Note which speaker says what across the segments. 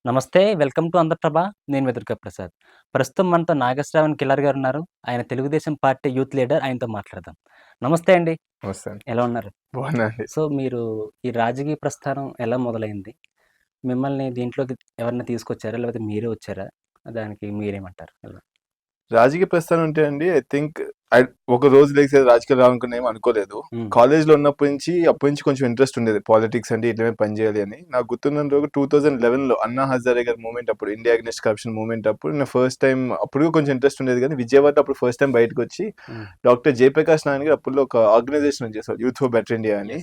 Speaker 1: నమస్తే. Welcome to Andhraprabha. నేను మీ దుర్గా ప్రసాద్. ప్రస్తుతం మనతో నాగశ్రావణ్ కిల్లర్ గారున్నారు. ఆయన తెలుగుదేశం పార్టీ యూత్ లీడర్. ఆయనతో మాట్లాడదాం. నమస్తే అండి.
Speaker 2: నమస్తే అండి.
Speaker 1: ఎలా ఉన్నారు?
Speaker 2: బాగున్నా అండి.
Speaker 1: సో, మీరు ఈ రాజకీయ ప్రస్థానం ఎలా మొదలైంది? మిమ్మల్ని దీంట్లోకి ఎవరైనా తీసుకొచ్చారా? లేకపోతే మీరే వచ్చారా? దానికి మీరేమంటారు?
Speaker 2: రాజకీయ ప్రస్థానం అంటే అండి, ఐ థింక్ ఒక రోజు లేచి రాజకీయాలు రావాలనుకుని ఏమి అనుకోలేదు. కాలేజ్లో ఉన్నప్పటి నుంచి కొంచెం ఇంట్రెస్ట్ ఉండేది పాలిటిక్స్ అంటే ఇట్లనే పని చేయాలి అని. నాకు గుర్తున్న రోజు 2011లో అన్నా హజారే గారి మూవ్మెంట్ అప్పుడు, ఇండియా అగైన్స్ట్ కరప్షన్ మూవ్మెంట్ అప్పుడు నేను ఫస్ట్ టైం, అప్పుడు కొంచెం ఇంట్రెస్ట్ ఉండేది కానీ విజయవాడ అప్పుడు ఫస్ట్ టైం బయటకు వచ్చి డాక్టర్ జయప్రకాష్ నారాయణ గారు అప్పుడు ఒక ఆర్గనైజేషన్ చేశారు, యూత్ ఫర్ బెటర్ ఇండియా అని.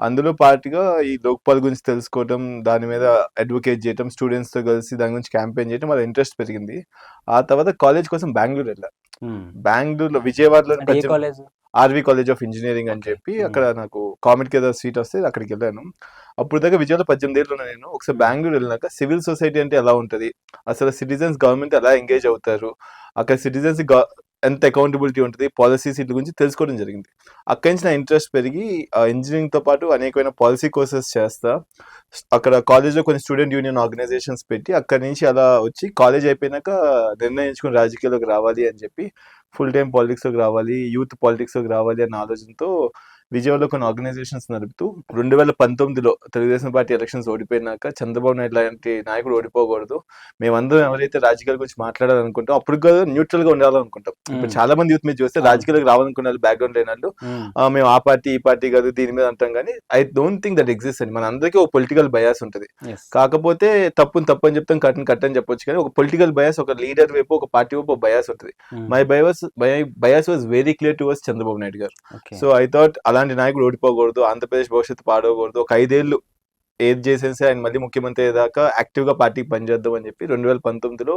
Speaker 2: అందులో పార్టీగా ఈ లోక్పాల్ గురించి తెలుసుకోవడం, దాని మీద అడ్వకేట్ చేయడం, స్టూడెంట్స్ తో కలిసి దాని గురించి క్యాంపెయిన్ చేయడం, వాళ్ళ ఇంట్రెస్ట్ పెరిగింది. ఆ తర్వాత కాలేజ్ కోసం బెంగళూరు వెళ్ళా. బెంగళూరులో విజయవాడలో ఆర్వి కాలేజ్ ఆఫ్ ఇంజనీరింగ్ అని చెప్పి అక్కడ నాకు కామెడీ ఏదో సీట్ వస్తే అక్కడికి వెళ్ళాను. అప్పుడు దాకా విజయవాడలో 18 ఏళ్ళు ఉన్నా నేను. ఒకసారి బెంగళూరు వెళ్ళినాక సివిల్ సొసైటీ అంటే ఎలా ఉంటది, అసలు సిటిజన్స్ గవర్నమెంట్ ఎలా ఎంగేజ్ అవుతారు, అక్కడ సిటిజన్స్ ఎంత అకౌంటబిలిటీ ఉంటుంది, పాలసీస్ వీటి గురించి తెలుసుకోవడం జరిగింది. అక్కడి నుంచి నా ఇంట్రెస్ట్ పెరిగి ఇంజనీరింగ్ తో పాటు అనేకమైన పాలసీ కోర్సెస్ చేస్తా. అక్కడ కాలేజ్లో కొన్ని స్టూడెంట్ యూనియన్ ఆర్గనైజేషన్స్ పెట్టి అక్కడి నుంచి అలా వచ్చి కాలేజ్ అయిపోయినాక నిర్ణయించుకుని రాజకీయాల్లోకి రావాలి అని చెప్పి, ఫుల్ టైం పాలిటిక్స్లోకి రావాలి, యూత్ పాలిటిక్స్లోకి రావాలి అన్న ఆలోచనతో విజయవాడలో కొన్ని ఆర్గనైజేషన్స్ నడుపుతూ 2019లో తెలుగుదేశం పార్టీ ఎలక్షన్స్ ఓడిపోయినాక చంద్రబాబు నాయుడు లాంటి నాయకుడు ఓడిపోకూడదు, మేమందరం ఎవరైతే రాజకీయాల గురించి మాట్లాడాలనుకుంటాం అప్పుడు కూడా న్యూట్రల్ గా ఉండాలనుకుంటాం. ఇప్పుడు చాలా మంది యూత్ మీద చూస్తే రాజకీయాలకు రావాలనుకున్న బ్యాక్గ్రౌండ్ లేని వాళ్ళు మేము ఆ పార్టీ ఈ పార్టీ కాదు దీని మీద అంటాం, కానీ I don't think that exist అని. మన అందరికీ ఒక పొలిటికల్ బయాస్ ఉంటుంది, కాకపోతే తప్పు అని చెప్తాం, కట్టని చెప్పొచ్చు, కానీ ఒక పొలిటికల్ బయాస్, ఒక లీడర్ వైపు ఒక పార్టీ వైపు ఒక బయాస్ ఉంటుంది. My bias was very clear towards Chandrababu Naidu garu. So I thought అలాంటి నాయకుడు ఓడిపోకూడదు, ఆంధ్రప్రదేశ్ భవిష్యత్తు పాడవకూడదు, ఒక 5 ఏళ్ళు ఏది చేసేసి ఆయన మళ్ళీ ముఖ్యమంత్రి అయ్యేదాకా యాక్టివ్ గా పార్టీకి పనిచేద్దాం అని చెప్పి 2019లో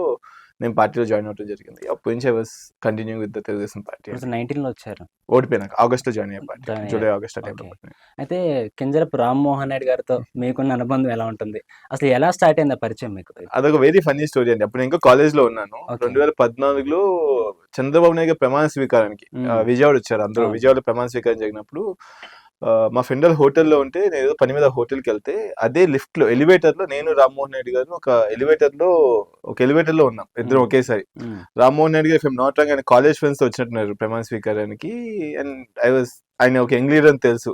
Speaker 2: నేను పార్టీలో జాయిన్ అవడం జరిగింది. అప్పటి నుంచి I was continuing with the Telugu Desam party.
Speaker 1: 19లో వచ్చారు,
Speaker 2: ఓడిపోయినాక ఆగస్టులో జాయిన్ అయ్యే పార్టీ, జూలై ఆగస్ట్ ఆ టైంలో.
Speaker 1: అయితే కింజరపు రామ్మోహన్ నాయుడు గారితో మీకున్న అనుబంధం ఎలా ఉంటుంది, అసలు ఎలా స్టార్ట్ అయింది పరిచయం మీకు?
Speaker 2: అదొక వెరీ ఫన్నీ స్టోరీ అండి. అప్పుడు ఇంకా కాలేజ్ లో ఉన్నాను. 2014లో చంద్రబాబు నాయుడు గారు ప్రమాణ స్వీకారానికి విజయవాడ వచ్చారు. అందరూ విజయవాడ ప్రమాణ స్వీకారం జరిగినప్పుడు మా ఫ్రెండ్ హోటల్లో ఉంటే నేను ఏదో పని మీద హోటల్కి వెళ్తే అదే లిఫ్ట్ లో ఎలివేటర్ లో నేను రామ్మోహన్ నాయుడు గారు ఒక ఎలివేటర్ లో ఉన్నాం, ఇద్దరు ఒకేసారి. రామ్మోహన్ నాయుడు గారు నాట్ రాంగ్ ఆయన కాలేజ్ ఫ్రెండ్స్ తో వచ్చినట్టున్నారు ప్రమాణ స్వీకారానికి. అండ్ ఆయన ఒక యంగ్ లీడర్ అని తెలుసు,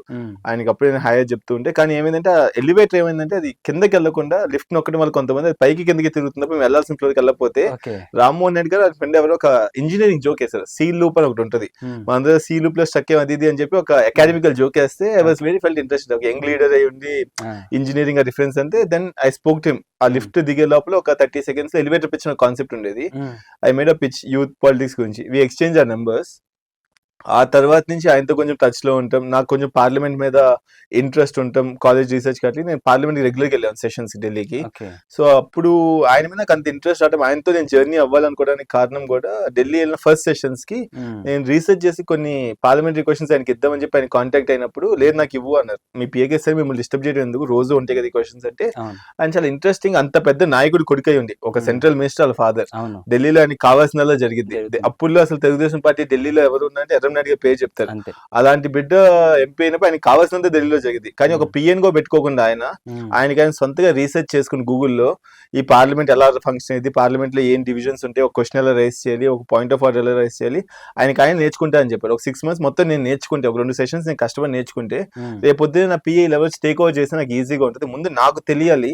Speaker 2: ఆయనకి అప్పుడు నేను హాయ్ చెప్తూ ఉంటే, కానీ ఏమైందంటే ఎలివేటర్ ఏమైందంటే అది కిందకి వెళ్లకుండా లిఫ్ట్ నొక్కడం వల్ల కొంతమంది అది పైకి కిందకి తిరుగుతున్నప్పుడు మేము వెళ్లాల్సిన ఫ్లోర్కి వెళ్ళకపోతే రామ్మోహన్ నాయుడు గారు ఫ్రెండ్ ఎవరో ఒక ఇంజనీరింగ్ జోక్ వేశారు, సీ లూప్ అని ఒకటి ఉంటుంది, మనందరూ సీ లూప్ లో స్టక్ అది ఇది అని చెప్పి ఒక అకాడమికల్ జోక్ వేస్తే I was very felt interested. ఒక యంగ్ లీడర్ అయి ఉండి ఇంజనీరింగ్ ఆ డిఫరెన్స్ అంటే. Then I spoke to him. ఆ లిఫ్ట్ దిగే లోపల ఒక 30 seconds లో ఎలివేటర్ పిచ్ కాన్సెప్ట్ ఉండేది. I made a pitch youth politics గురించి. We exchange our numbers. ఆ తర్వాత నుంచి ఆయనతో కొంచెం టచ్ లో ఉంటాం. నాకు కొంచెం పార్లమెంట్ మీద ఇంట్రెస్ట్ ఉంటాం, కాలేజ్ రీసెర్చ్ కట్టి నేను పార్లమెంట్ రెగ్యులర్ గా వెళ్ళాను సెషన్స్ ఢిల్లీకి. సో అప్పుడు ఆయన మీద నాకు అంత ఇంట్రెస్ట్ రావడం, ఆయనతో నేను జర్నీ అవ్వాలనుకోవడానికి కారణం కూడా ఢిల్లీ వెళ్ళిన ఫస్ట్ సెషన్స్ కి నేను రీసెర్చ్ చేసి కొన్ని పార్లమెంటరీ క్వశ్చన్స్ ఆయనకి ఇద్దామని చెప్పి ఆయన కాంటాక్ట్ అయినప్పుడు, లేదు నాకు ఇవ్వు అన్నారు. మీ పిఏకే సార్ మిమ్మల్ని డిస్టర్బ్ చేయడం ఎందుకు, రోజు ఉంటాయి కదా ఈ క్వశ్చన్స్ అంటే. ఆయన చాలా ఇంట్రెస్టింగ్, అంత పెద్ద నాయకుడు కొడుకై ఉంది, ఒక సెంట్రల్ మినిస్టర్ వాళ్ళ ఫాదర్, ఢిల్లీలో ఆయనకి కావాల్సిన జరిగింది. అప్పుడులో అసలు తెలుగుదేశం పార్టీ ఢిల్లీలో ఎవరు ఉన్నారంటే నాయుడు పేరు చెప్తారు. అలాంటి బిడ్డ ఎంపీ అయినప్పుడు ఆయనకి కావాల్సినంత ఢిల్లీలో జరిగింది. కానీ ఒక పిఎన్ గో పెట్టుకోకుండా ఆయనకి ఆయన సొంతగా రీసెర్చ్ చేసుకుని గూగుల్లో ఈ పార్లమెంట్ ఎలా ఫంక్షన్ అయ్యింది, పార్లమెంట్ లో ఏం డివిజన్స్ ఉంటాయి, ఒక క్వశ్చన్ ఎలా రైస్ చేయాలి, ఒక పాయింట్ ఆఫ్ ఆర్డర్ ఎలా రైస్ చేయాలి, ఆయన నేర్చుకుంటా అని చెప్పారు. ఒక 6 months మొత్తం నేను నేర్చుకుంటే, ఒక 2 sessions నేను కష్టపడి నేర్చుకుంటే రేపు పొద్దున్న నా పిఏ లెవెల్స్ టేక్ ఓవర్ చేస్తే నాకు ఈజీగా ఉంటుంది. ముందు నాకు తెలియాలి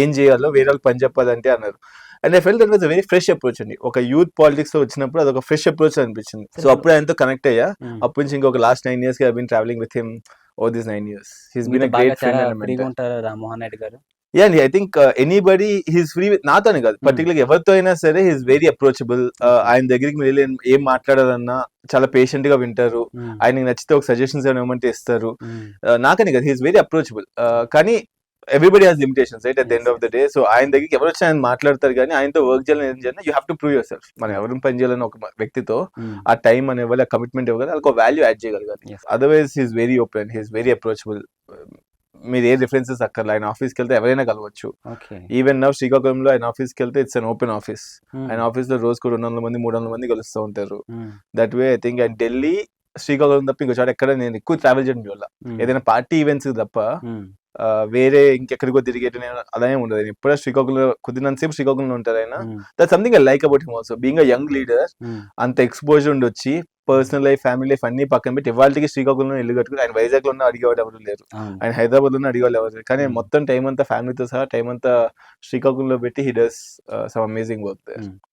Speaker 2: ఏం చేయాలో, వేరే వాళ్ళు పని చెప్పాలంటే అన్నారు. And I felt that was a very fresh approach అండి. ఒక యూత్ పాలిటిక్స్ లో వచ్చినప్పుడు అదొక ఫ్రెష్ అప్రోచ్ అనిపించింది. సో అప్పుడు ఆయనతో కనెక్ట్ అయ్యా. అప్పటి నుంచి ఇంకొక last 9 years I been travelling with him over this 9 years. He's been a great friend and mentor.
Speaker 1: Rammohan Naidu garu
Speaker 2: I think anybody he's free with, నాతోనే కాదు పర్టికులర్ ఎవరితో అయినా సరే హీస్ వెరీ అప్రోచబుల్. ఆయన దగ్గరికి వెళ్ళి ఏం మాట్లాడాలన్నా చాలా పేషెంట్ గా వింటారు. ఆయనకి నచ్చితే ఒక సజెషన్స్ ఏమంటే ఇస్తారు. నాకని కదా, హీస్ వెరీ అప్రోచబుల్. కానీ everybody has limitations right at the end of the day. So ఆయన దగ్గరికి ఎవరు వచ్చి ఆయన మాట్లాడతారు, కానీ ఆయనతో వర్క్ చేయాలని ఏం చేయాలి, you have to prove your self. మనం ఎవరిని పని చేయాలని ఒక వ్యక్తితో ఆ టైం అని ఇవ్వాలి, ఆ కమిట్మెంట్ ఇవ్వగలి, ఒక వాల్యూ యాడ్ చేయగలగాలి. Otherwise he's very open, he's very approachable. మీరు ఏ రిఫరెన్సెస్ అక్కర్లా, ఆయన ఆఫీస్కి వెళ్తే ఎవరైనా కలవచ్చు. ఈవెన్ నౌ శ్రీకాకుళంలో ఆయన ఆఫీస్కి వెళ్తే ఇట్స్ అన్ ఓపెన్ ఆఫీస్. ఆయన ఆఫీస్ లో రోజుకు 200 మంది 300 మంది కలుస్తూ ఉంటారు. That way I think. And Delhi Srikakulam తప్ప ఇంకో చోట ఎక్కడ నేను ఎక్కువ ట్రావెల్ చేయడం వల్ల ఏదైనా పార్టీ ఈవెంట్స్ తప్ప వేరే ఇంకెక్కడికో తిరిగేటి అదే ఉండదు. ఇప్పుడే శ్రీకాకుళంలో కుదిరినంతసేపు శ్రీకాకుళంలో ఉంటారు ఆయన.
Speaker 1: Um,
Speaker 2: that something I like about him also. Being a young leader,
Speaker 1: um,
Speaker 2: అంత ఎక్స్పోజర్ ఉండొచ్చి పర్సనల్ లైఫ్, ఫ్యామిలీ లైఫ్ అన్ని పక్కన పెట్టి ఇవాళకి శ్రీకాకుళంలో ఇల్లు కట్టుకుని, ఆయన వైజాగ్ లో ఉన్న అడిగేవాడు ఎవరు లేరు,
Speaker 1: అవును.
Speaker 2: ఆయన హైదరాబాద్ లో అడిగేవాళ్ళు ఎవరు లేరు. కానీ
Speaker 1: ఉమ్,
Speaker 2: మొత్తం టైం అంతా ఫ్యామిలీతో సహా టైం అంతా శ్రీకాకుళంలో పెట్టి he does some amazing work there.
Speaker 1: Um.